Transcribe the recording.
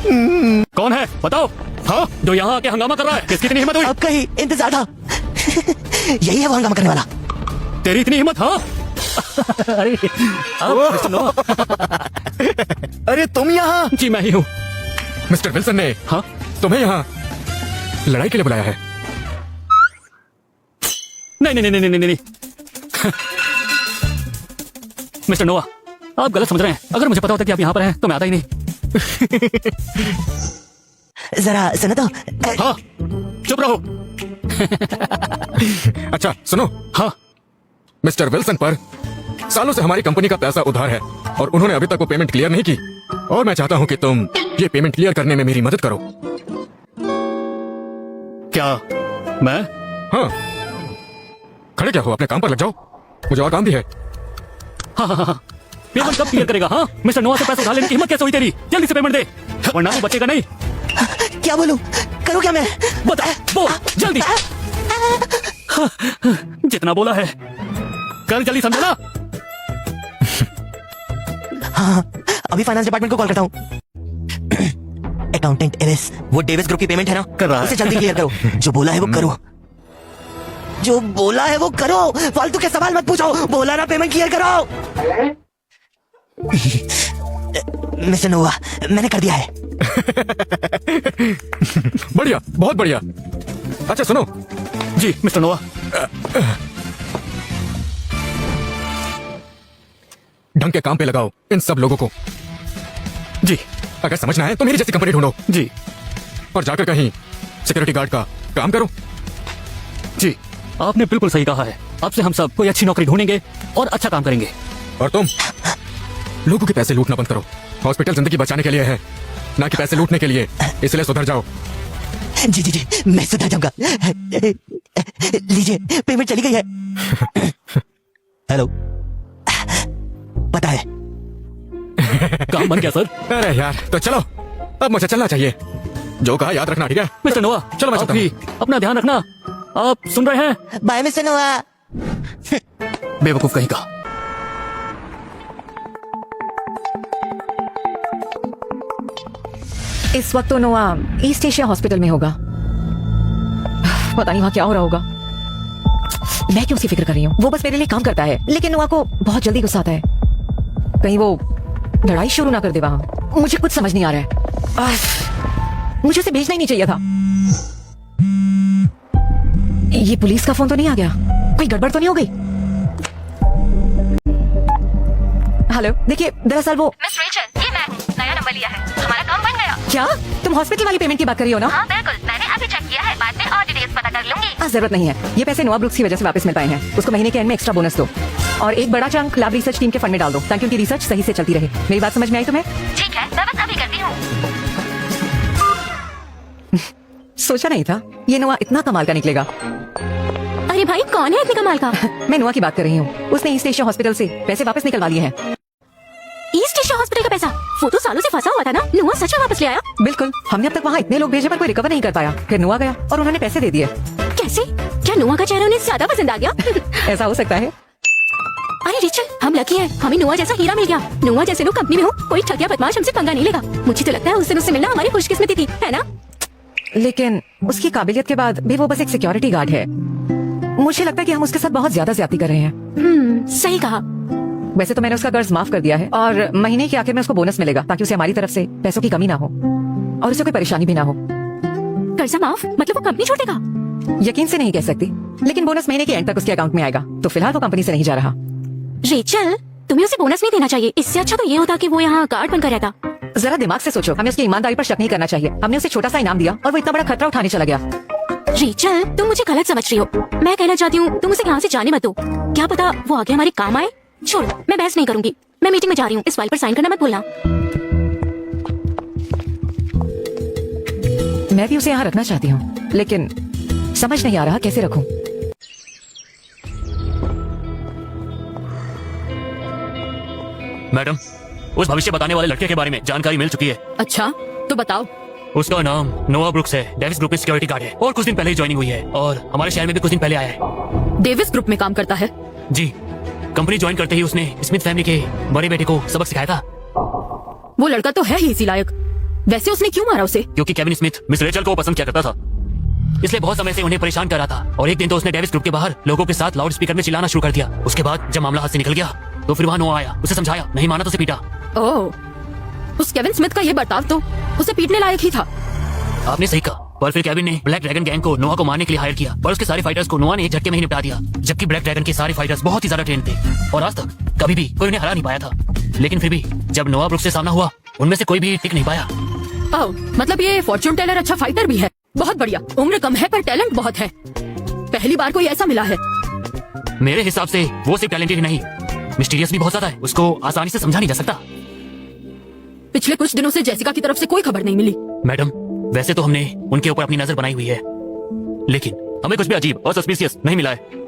कौन है बताओ? हाँ, जो यहाँ आके हंगामा कर रहा है, किसकी इतनी हिम्मत हुई? आपका ही इंतजार था। यही है वो हंगामा करने वाला। तेरी इतनी हिम्मत? हाँ। अरे अब सुनो। अरे तुम यहाँ? जी मैं ही हूँ। मिस्टर विल्सन ने हाँ तुम्हें यहाँ लड़ाई के लिए बुलाया है। नहीं नहीं नहीं नहीं नहीं। मिस्टर नोआ, आप गलत समझ रहे हैं। अगर मुझे पता होता कि आप यहाँ पर हैं तो मैं आता ही नहीं। जरा सुनो तो। हाँ, चुप रहो। अच्छा सुनो, हाँ, मिस्टर विल्सन पर सालों से हमारी कंपनी का पैसा उधार है और उन्होंने अभी तक वो पेमेंट क्लियर नहीं की और मैं चाहता हूँ कि तुम ये पेमेंट क्लियर करने में मेरी मदद करो। क्या मैं? हाँ, खड़े क्या हो, अपने काम पर लग जाओ, मुझे और काम भी है। हाँ हाँ हाँ, पेमेंट कब क्लियर करेगा? हाँ, मिस्टर नोआ से पैसा उधार लेने की हिम्मत कैसे हुई तेरी? जल्दी से पेमेंट दे वरना वो बचेगा नहीं। क्या बोलूं? करूं क्या मैं? बता, बोल जल्दी। जितना बोला है कर जल्दी, समझा ना? हाँ, अभी फाइनेंस डिपार्टमेंट को कॉल करता हूँ। अकाउंटेंट एवेस, वो डेविस ग्रुप की पेमेंट है ना, कर रहा है। उसे जल्दी क्लियर करो। जो बोला है वो करो, जो बोला है वो करो। फालतू के सवाल मत पूछो। बोला ना पेमेंट क्लियर करो। मिस्टर नोवा, मैंने कर दिया है। बढ़िया, बहुत बढ़िया। अच्छा सुनो। जी मिस्टर नोआ। ढंग के काम पे लगाओ इन सब लोगों को। जी, अगर समझना है तो मेरी जैसी कंपनी ढूंढो। जी और जाकर कहीं सिक्योरिटी गार्ड का काम करो। जी, आपने बिल्कुल सही कहा है। अब से हम सब कोई अच्छी नौकरी ढूंढेंगे और अच्छा काम करेंगे। और तुम लोगों के पैसे लूटना बंद करो। हॉस्पिटल जिंदगी बचाने के लिए है, ना कि पैसे लूटने के लिए। इसलिए सुधर जाओ। जी जी जी, मैं सुधर जाऊंगा। लीजिए, पेमेंट चली गई है। हेलो, पता है काम बन गया सर। अरे यार, तो चलो, अब मुझे चलना चाहिए। जो कहा याद रखना, ठीक है? मिस्टर नोआ, चलो मैं आप चलता भी अपना ध्यान रखना। आप सुन रहे हैं? बाय मिस्टर नोआ। बेवकूफ कहीं का। इस वक्त तो नोआ ईस्ट एशिया हॉस्पिटल में होगा। पता नहीं वहां क्या हो रहा होगा। मैं क्यों उसकी फिक्र कर रही हूँ? वो बस मेरे लिए काम करता है, लेकिन नोआ को बहुत जल्दी गुस्सा आता है। कहीं वो लड़ाई शुरू ना कर दे वहां। मुझे कुछ समझ नहीं आ रहा है। मुझे उसे भेजना ही नहीं चाहिए था। ये पुलिस का फोन तो नहीं आ गया? कोई गड़बड़ तो नहीं हो गई? हेलो, देखिए दरअसल वो मिस रेचल, ये मैं नया नंबर लिया है। हमारा काम बन गया। क्या तुम हॉस्पिटल वाली पेमेंट की बात कर रही हो ना? हाँ बिल्कुल, मैंने अभी चेक किया है। बाद में और डिटेल्स पता कर लूंगी। जरूरत नहीं है। ये पैसे नोआ ब्रुक्स की वजह से वापस मिल पाए हैं। उसको महीने के एंड में एक्स्ट्रा बोनस दो और एक बड़ा चंक लैब रिसर्च टीम के फंड में डाल दो ताकि उनकी रिसर्च सही से चलती रहे। मेरी बात समझ में आई तुम्हें? ठीक है, मैं बस अभी करती हूँ। सोचा नहीं था ये नोआ इतना कमाल का निकलेगा। अरे भाई, कौन है इतने कमाल का? मैं नोआ की बात कर रही हूँ। उसने ईस्ट एशिया हॉस्पिटल से पैसे वापस निकलवा लिए हैं। ईस्ट एशिया हॉस्पिटल का पैसा? वो तो सालों से फंसा हुआ था ना। नोआ सच में वापस ले आया? बिल्कुल। हमने अब तक वहाँ इतने लोग भेजे पर कोई रिकवर नहीं कर पाया। फिर नोआ गया और उन्होंने पैसे दे दिए। कैसे? क्या नोआ का चेहरा उन्हें ज्यादा पसंद आ गया? ऐसा हो सकता है। अरे रिचल, हम लकी हैं, हमें नोआ जैसा हीरा मिल गया। नोआ जैसे लोग कंपनी में हो, कोई ठगिया बदमाश हमसे पंगा नहीं लेगा। मुझे तो लगता है उस दिन उससे मिलना हमारी खुशकिस्मती थी, है ना? लेकिन उसकी काबिलियत के बाद भी वो बस एक सिक्योरिटी गार्ड है। मुझे लगता है कि हम उसके साथ बहुत ज्यादा ज्यादती कर रहे हैं। सही कहा। वैसे तो मैंने उसका कर्ज माफ कर दिया है और महीने के आखिर में उसको बोनस मिलेगा ताकि उसे हमारी तरफ से पैसों की कमी ना हो और उसे कोई परेशानी भी ना हो। कर्जा माफ मतलब वो कंपनी छोड़ेगा? यकीन से नहीं कह सकती, लेकिन बोनस महीने के एंड तक उसके अकाउंट में आएगा। तो फिलहाल वो कंपनी से नहीं जा रहा। रेचल, तुम्हें उसे बोनस नहीं देना चाहिए। इससे अच्छा तो ये होता कि वो यहाँ गार्ड बनकर रहता। जरा दिमाग से सोचो, हमें उसकी ईमानदारी पर शक नहीं करना चाहिए। हमने उसे छोटा सा इनाम दिया और वो इतना बड़ा खतरा उठाने चला गया। रेचल, तुम मुझे गलत समझ रही हो। मैं कहना चाहती हूँ तुम उसे यहाँ से जाने मत दो। क्या पता वो आगे हमारे काम आए। छोड़ो, मैं बहस नहीं करूंगी। मैं मीटिंग में जा रही हूँ। इस फाइल पर साइन करना मत भूलना। मैं भी उसे यहाँ रखना चाहती हूँ, लेकिन समझ नहीं आ रहा कैसे रखूं। मैडम, उस भविष्य बताने वाले लड़के के बारे में जानकारी मिल चुकी है। अच्छा, तो बताओ। उसका नाम नोआ ब्रुक्स है। डेविस ग्रुप की सिक्योरिटी गार्ड है और कुछ दिन पहले ही ज्वाइनिंग हुई है और हमारे शहर में भी कुछ दिन पहले आया है। डेविस ग्रुप में काम करता है? जी, कंपनी ज्वाइन करते ही उसने स्मिथ फैमिली के बड़े बेटे को सबक सिखाया था। वो लड़का तो है ही इसी लायक। वैसे उसने क्यों मारा उसे? क्योंकि केविन स्मिथ मिस रेचल को पसंद किया करता था, इसलिए बहुत समय से उन्हें परेशान कर रहा था। और एक दिन तो उसने डेविस ग्रुप के बाहर लोगों के साथ लाउड स्पीकर में चिल्लाना शुरू कर दिया। उसके बाद जब मामला हाथ से निकल गया तो फिर वहाँ नोआ आया, उसे समझाया, नहीं माना तो उसे पीटा। ओह, उस केविन स्मिथ का ये बर्ताव तो उसे पीटने लायक ही था। आपने सही कहा। पर फिर केविन ने ब्लैक ड्रैगन गैंग को नोआ को मारने के लिए हायर किया, पर उसके सारे फाइटर्स को नोआ ने एक झटके में ही निपटा दिया। जबकि ब्लैक ड्रैगन के सारे फाइटर्स बहुत ही ज्यादा ट्रेन थे और आज तक कभी भी कोई उन्हें हरा नहीं पाया था। लेकिन फिर भी जब नोआ ब्रुक्स से सामना हुआ, उनमें से कोई भी टिक नहीं पाया। ओह, मतलब ये फॉर्च्यून टेलर अच्छा फाइटर भी है। बहुत बढ़िया। उम्र कम है पर टैलेंट बहुत है। पहली बार कोई ऐसा मिला है। मेरे हिसाब से वो सिर्फ टैलेंटेड ही नहीं, मिस्टीरियस भी बहुत ज्यादा है। उसको आसानी से समझा नहीं जा सकता। पिछले कुछ दिनों से जेसिका की तरफ से कोई खबर नहीं मिली। मैडम, वैसे तो हमने उनके ऊपर अपनी नजर बनाई हुई है, लेकिन हमें कुछ भी अजीब और सस्पिशियस नहीं मिला है।